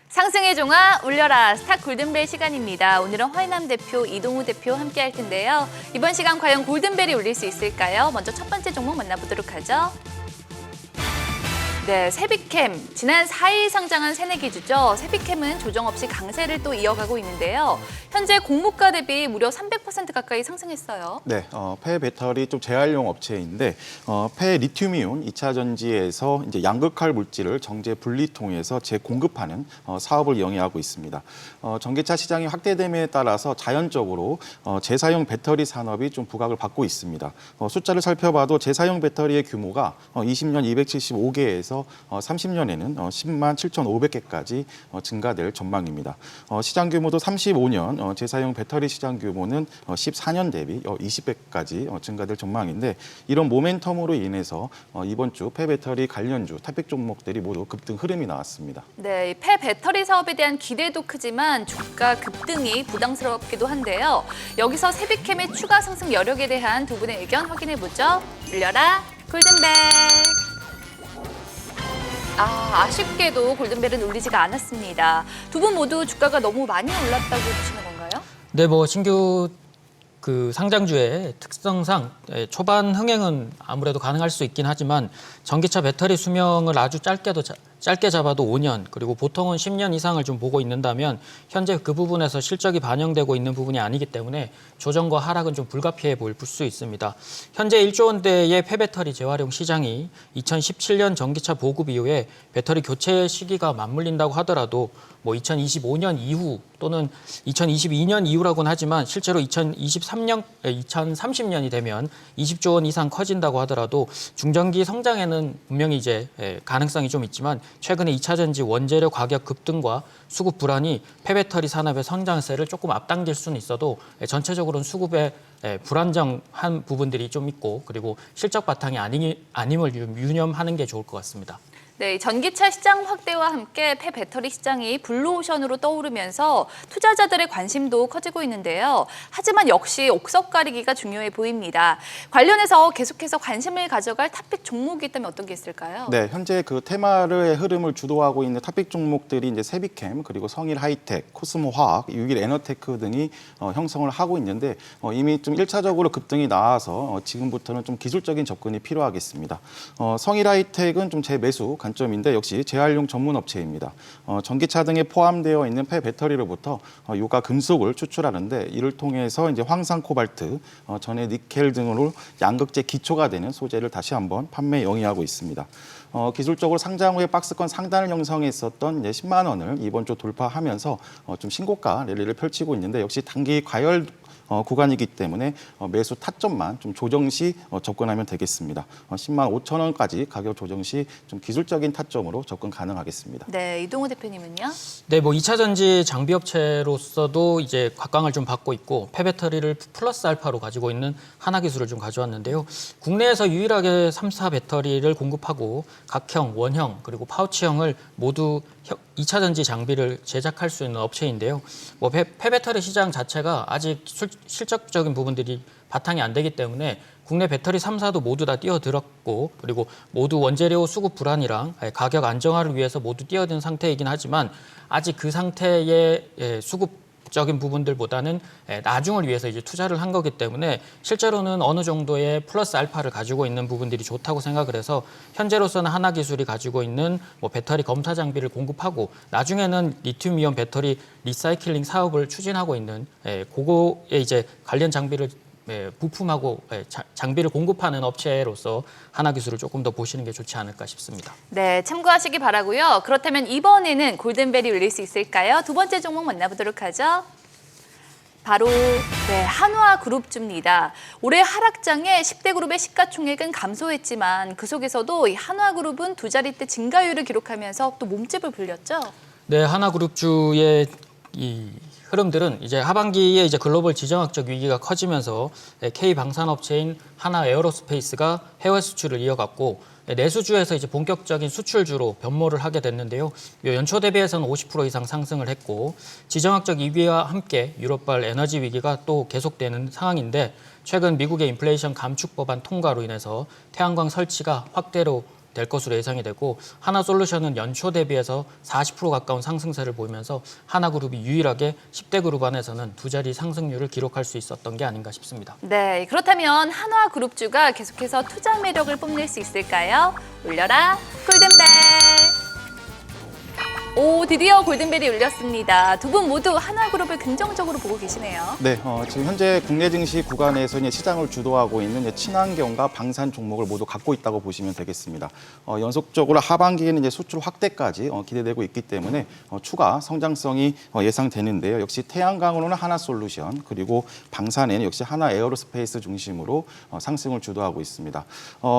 상승의 종아 울려라 스타 골든벨 시간입니다. 오늘은 화이남 대표 이동우 대표 함께 할 텐데요. 이번 시간 과연 골든벨이 울릴 수 있을까요? 먼저 첫 번째 종목 만나보도록 하죠. 네, 세비캠. 지난 4일 상장한 새내기주죠. 세비캠은 조정 없이 강세를 또 이어가고 있는데요. 현재 공모가 대비 무려 300% 가까이 상승했어요. 네, 폐배터리 좀 재활용 업체인데 폐리튬이온 2차 전지에서 이제 양극할 물질을 정제 분리 통해서 재공급하는 사업을 영위하고 있습니다. 전기차 시장이 확대됨에 따라서 자연적으로 재사용 배터리 산업이 좀 부각을 받고 있습니다. 숫자를 살펴봐도 재사용 배터리의 규모가 20년 275개에서 30년에는 10만 7,500개까지 증가될 전망입니다. 시장 규모도 35년 재사용 배터리 시장 규모는 14년 대비 20배까지 증가될 전망인데 이런 모멘텀으로 인해서 이번 주 폐배터리 관련주 탑픽 종목들이 모두 급등 흐름이 나왔습니다. 네, 폐배터리 사업에 대한 기대도 크지만 주가 급등이 부담스럽기도 한데요. 여기서 세비캠의 추가 상승 여력에 대한 두 분의 의견 확인해보죠. 울려라 골든벨. 아쉽게도 골든벨은 울리지가 않았습니다. 두 분 모두 주가가 너무 많이 올랐다고 보시는 건가요? 네, 신규 상장주의 특성상 초반 흥행은 아무래도 가능할 수 있긴 하지만 전기차 배터리 수명을 아주 짧게 잡아도 5년, 그리고 보통은 10년 이상을 좀 보고 있는다면 현재 그 부분에서 실적이 반영되고 있는 부분이 아니기 때문에 조정과 하락은 좀 불가피해 보일 수 있습니다. 현재 1조 원대의 폐배터리 재활용 시장이 2017년 전기차 보급 이후에 배터리 교체 시기가 맞물린다고 하더라도 2025년 이후 또는 2022년 이후라고는 하지만 실제로 2030년이 되면 20조 원 이상 커진다고 하더라도 중장기 성장에는 분명히 이제 가능성이 좀 있지만 최근에 2차 전지 원재료 가격 급등과 수급 불안이 폐배터리 산업의 성장세를 조금 앞당길 수는 있어도 전체적으로는 수급에 불안정한 부분들이 좀 있고 그리고 실적 바탕이 아님을 유념하는 게 좋을 것 같습니다. 네, 전기차 시장 확대와 함께 폐배터리 시장이 블루오션으로 떠오르면서 투자자들의 관심도 커지고 있는데요. 하지만 역시 옥석 가리기가 중요해 보입니다. 관련해서 계속해서 관심을 가져갈 탑픽 종목이 있다면 어떤 게 있을까요? 네, 현재 그 테마의 흐름을 주도하고 있는 탑픽 종목들이 이제 세비캠, 그리고 성일 하이텍, 코스모 화학, 6일 에너테크 등이 형성을 하고 있는데 이미 좀 1차적으로 급등이 나와서 지금부터는 좀 기술적인 접근이 필요하겠습니다. 성일 하이텍은 좀 재매수 관점인데 역시 재활용 전문 업체입니다. 전기차 등에 포함되어 있는 폐배터리로부터 유가 금속을 추출하는데 이를 통해서 이제 황산 코발트, 전해 니켈 등으로 양극재 기초가 되는 소재를 다시 한번 판매 영위하고 있습니다. 기술적으로 상장 후에 박스권 상단을 형성했었던 10만 원을 이번 주 돌파하면서 좀 신고가 랠리를 펼치고 있는데 역시 단기 과열 구간이기 때문에 매수 타점만 좀 조정 시 접근하면 되겠습니다. 10만 5천 원까지 가격 조정 시 좀 기술적인 타점으로 접근 가능하겠습니다. 네, 이동우 대표님은요? 네, 2차 전지 장비 업체로서도 이제 각광을 좀 받고 있고 폐배터리를 플러스 알파로 가지고 있는 하나기술을 좀 가져왔는데요. 국내에서 유일하게 3사 배터리를 공급하고 각형, 원형, 그리고 파우치형을 모두 2차 전지 장비를 제작할 수 있는 업체인데요. 폐배터리 시장 자체가 아직 실적적인 부분들이 바탕이 안 되기 때문에 국내 배터리 3사도 모두 다 뛰어들었고 그리고 모두 원재료 수급 불안이랑 가격 안정화를 위해서 모두 뛰어든 상태이긴 하지만 아직 그 상태의 수급적인 부분들보다는 나중을 위해서 이제 투자를 한 거기 때문에 실제로는 어느 정도의 플러스 알파를 가지고 있는 부분들이 좋다고 생각을 해서 현재로서는 하나기술이 가지고 있는 배터리 검사 장비를 공급하고 나중에는 리튬이온 배터리 리사이클링 사업을 추진하고 있는 그거에 이제 관련 장비를 부품하고 장비를 공급하는 업체로서 하나기술을 조금 더 보시는 게 좋지 않을까 싶습니다. 네, 참고하시기 바라고요. 그렇다면 이번에는 골든벨이 울릴 수 있을까요? 두 번째 종목 만나보도록 하죠. 바로 한화그룹주입니다. 올해 하락장에 10대 그룹의 시가총액은 감소했지만 그 속에서도 이 한화그룹은 두 자릿대 증가율을 기록하면서 또 몸집을 불렸죠. 네, 하나그룹주의 이 흐름들은 이제 하반기에 이제 글로벌 지정학적 위기가 커지면서 K 방산업체인 하나 에어로스페이스가 해외 수출을 이어갔고 내수주에서 이제 본격적인 수출주로 변모를 하게 됐는데요. 연초 대비해서는 50% 이상 상승을 했고 지정학적 위기와 함께 유럽발 에너지 위기가 또 계속되는 상황인데 최근 미국의 인플레이션 감축 법안 통과로 인해서 태양광 설치가 확대로 될 것으로 예상이 되고 하나솔루션은 연초 대비해서 40% 가까운 상승세를 보이면서 하나그룹이 유일하게 10대 그룹 안에서는 두 자리 상승률을 기록할 수 있었던 게 아닌가 싶습니다. 네, 그렇다면 한화그룹주가 계속해서 투자 매력을 뽐낼 수 있을까요? 올려라 골든벨! 오, 드디어 골든벨이 울렸습니다. 두 분 모두 한화그룹을 긍정적으로 보고 계시네요. 네, 지금 현재 국내 증시 구간에서 이제 시장을 주도하고 있는 이제 친환경과 방산 종목을 모두 갖고 있다고 보시면 되겠습니다. 연속적으로 하반기에는 이제 수출 확대까지 기대되고 있기 때문에 추가 성장성이 예상되는데요. 역시 태양광으로는 하나솔루션, 그리고 방산에는 역시 하나에어로스페이스 중심으로 상승을 주도하고 있습니다.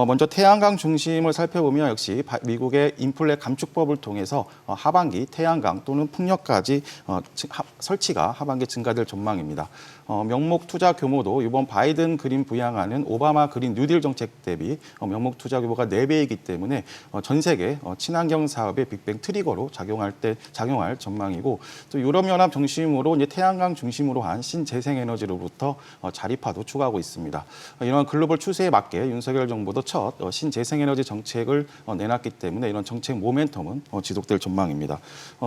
먼저 태양광 중심을 살펴보면 역시 미국의 인플레 감축법을 통해서 하반기 태양광 또는 풍력까지 설치가 하반기 증가될 전망입니다. 명목 투자 규모도 이번 바이든 그린 부양하는 오바마 그린 뉴딜 정책 대비 명목 투자 규모가 4배이기 때문에 전 세계 친환경 사업의 빅뱅 트리거로 작용할 전망이고, 또 유럽연합 중심으로 이제 태양광 중심으로 한 신재생에너지로부터 자립화도 추가하고 있습니다. 이런 글로벌 추세에 맞게 윤석열 정부도 첫 신재생에너지 정책을 내놨기 때문에 이런 정책 모멘텀은 지속될 전망입니다.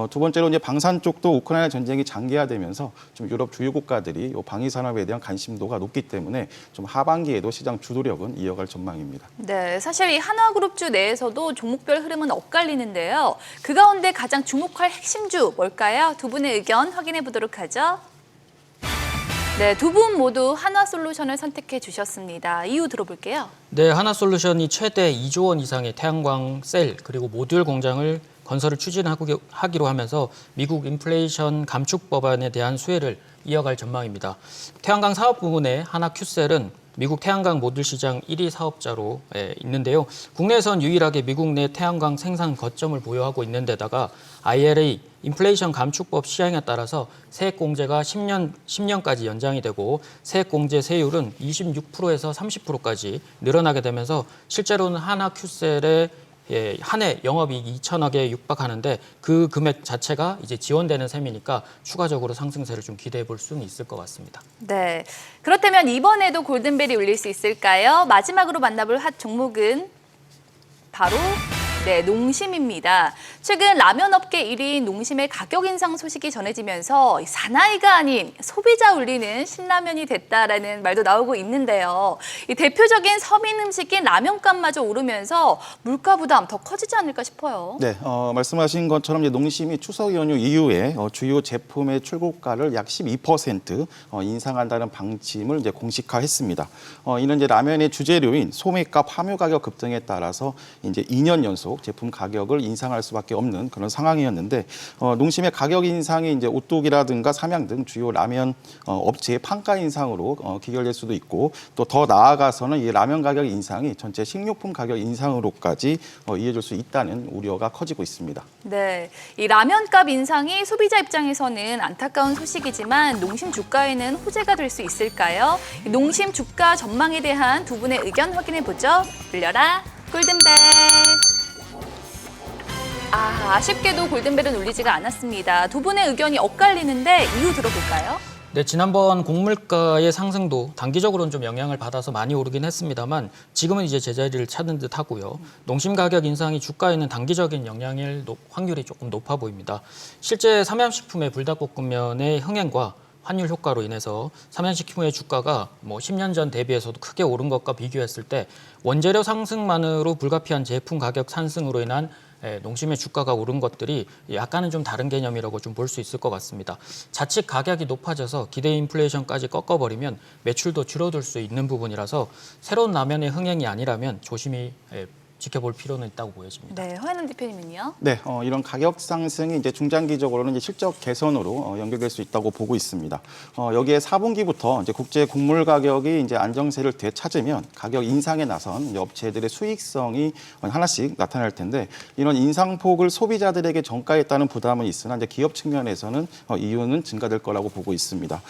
두 번째로 이제 방산 쪽도 우크라이나 전쟁이 장기화되면서 좀 유럽 주요 국가들이 방위 산업에 대한 관심도가 높기 때문에 좀 하반기에도 시장 주도력은 이어갈 전망입니다. 네, 사실 이 한화그룹주 내에서도 종목별 흐름은 엇갈리는데요. 그 가운데 가장 주목할 핵심주 뭘까요? 두 분의 의견 확인해 보도록 하죠. 네, 두 분 모두 한화솔루션을 선택해 주셨습니다. 이유 들어볼게요. 네, 하나솔루션이 최대 2조 원 이상의 태양광 셀 그리고 모듈 공장을 건설을 추진하기로 하면서 미국 인플레이션 감축 법안에 대한 수혜를 이어갈 전망입니다. 태양광 사업 부문의 하나큐셀은 미국 태양광 모듈 시장 1위 사업자로 있는데요. 국내에선 유일하게 미국 내 태양광 생산 거점을 보유하고 있는 데다가 IRA 인플레이션 감축법 시행에 따라서 세액공제가 10년까지 연장이 되고 세액공제 세율은 26%에서 30%까지 늘어나게 되면서 실제로는 하나큐셀의 한 해 영업이익 2천억에 육박하는데 그 금액 자체가 이제 지원되는 셈이니까 추가적으로 상승세를 좀 기대해 볼 수는 있을 것 같습니다. 네, 그렇다면 이번에도 골든벨이 울릴 수 있을까요? 마지막으로 만나볼 핫 종목은 바로 농심입니다. 최근 라면 업계 1위인 농심의 가격 인상 소식이 전해지면서 사나이가 아닌 소비자 울리는 신라면이 됐다라는 말도 나오고 있는데요. 이 대표적인 서민 음식인 라면값마저 오르면서 물가 부담 더 커지지 않을까 싶어요. 네, 말씀하신 것처럼 이제 농심이 추석 연휴 이후에 주요 제품의 출고가를 약 12% 인상한다는 방침을 이제 공식화했습니다. 이는 이제 라면의 주재료인 소매값, 함유 가격 급등에 따라서 이제 2년 연속 제품 가격을 인상할 수밖에 없는 그런 상황이었는데, 농심의 가격 인상이 이제 오뚜기라든가 삼양 등 주요 라면 업체의 판가 인상으로 귀결될 수도 있고, 또 더 나아가서는 이 라면 가격 인상이 전체 식료품 가격 인상으로까지 이어질 수 있다는 우려가 커지고 있습니다. 네, 이 라면값 인상이 소비자 입장에서는 안타까운 소식이지만 농심 주가에는 호재가 될 수 있을까요? 농심 주가 전망에 대한 두 분의 의견 확인해 보죠. 울려라 골든벨. 아쉽게도 골든벨은 울리지가 않았습니다. 두 분의 의견이 엇갈리는데 이유 들어볼까요? 네, 지난번 곡물가의 상승도 단기적으로는 좀 영향을 받아서 많이 오르긴 했습니다만 지금은 이제 제자리를 찾은 듯 하고요. 농심 가격 인상이 주가에는 단기적인 영향일 확률이 조금 높아 보입니다. 실제 삼양식품의 불닭볶음면의 흥행과 환율 효과로 인해서 삼양식품의 주가가 10년 전 대비해서도 크게 오른 것과 비교했을 때 원재료 상승만으로 불가피한 제품 가격 상승으로 인한 농심의 주가가 오른 것들이 약간은 좀 다른 개념이라고 좀 볼 수 있을 것 같습니다. 자칫 가격이 높아져서 기대 인플레이션까지 꺾어버리면 매출도 줄어들 수 있는 부분이라서 새로운 라면의 흥행이 아니라면 조심히 지켜볼 필요는 있다고 보여집니다. 네, 허연은 대표님은요? 네, 이런 가격 상승이 이제 중장기적으로는 이제 실적 개선으로 연결될 수 있다고 보고 있습니다. 여기에 4분기부터 이제 국제 곡물 가격이 이제 안정세를 되찾으면 가격 인상에 나선 이제 업체들의 수익성이 하나씩 나타날 텐데, 이런 인상폭을 소비자들에게 전가했다는 부담은 있으나 이제 기업 측면에서는 이유는 증가될 거라고 보고 있습니다.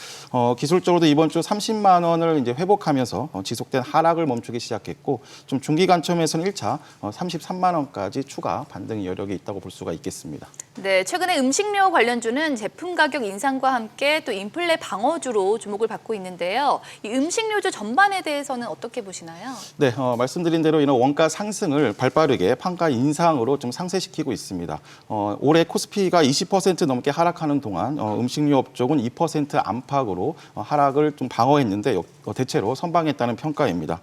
기술적으로도 이번 주 30만 원을 이제 회복하면서 지속된 하락을 멈추기 시작했고, 좀 중기 관점에서는 1차 33만 원까지 추가 반등 여력이 있다고 볼 수가 있겠습니다. 네, 최근에 음식료 관련주는 제품 가격 인상과 함께 또 인플레 방어주로 주목을 받고 있는데요. 이 음식료주 전반에 대해서는 어떻게 보시나요? 네, 말씀드린 대로 이런 원가 상승을 발빠르게 판가 인상으로 좀 상쇄시키고 있습니다. 올해 코스피가 20% 넘게 하락하는 동안 음식료 업종은 2% 안팎으로 하락을 좀 방어했는데 대체로 선방했다는 평가입니다.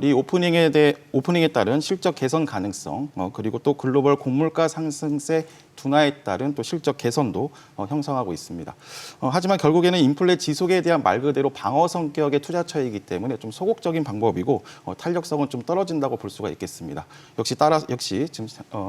리 오프닝에 따른 실적 개선 가능성 그리고 또 글로벌 곡물가 상승세 둔화에 따른 또 실적 개선도 형성하고 있습니다. 하지만 결국에는 인플레 지속에 대한 말 그대로 방어 성격의 투자처이기 때문에 좀 소극적인 방법이고 탄력성은 좀 떨어진다고 볼 수가 있겠습니다. 역시 지금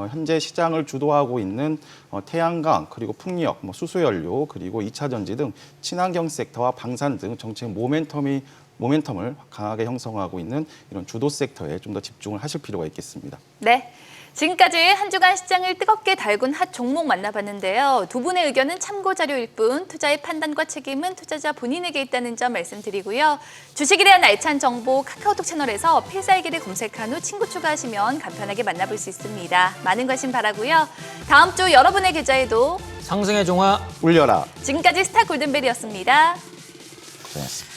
현재 시장을 주도하고 있는 태양광 그리고 풍력, 수소연료 그리고 2차 전지 등 친환경 섹터와 방산 등 정책 모멘텀을 강하게 형성하고 있는 이런 주도 섹터에 좀 더 집중을 하실 필요가 있겠습니다. 네. 지금까지 한 주간 시장을 뜨겁게 달군 핫 종목 만나봤는데요. 두 분의 의견은 참고 자료일 뿐 투자의 판단과 책임은 투자자 본인에게 있다는 점 말씀드리고요. 주식에 대한 알찬 정보 카카오톡 채널에서 필살기를 검색한 후 친구 추가하시면 간편하게 만나볼 수 있습니다. 많은 관심 바라고요. 다음 주 여러분의 계좌에도 상승의 종화 울려라. 지금까지 스타 골든벨이었습니다. 고생하셨습니다.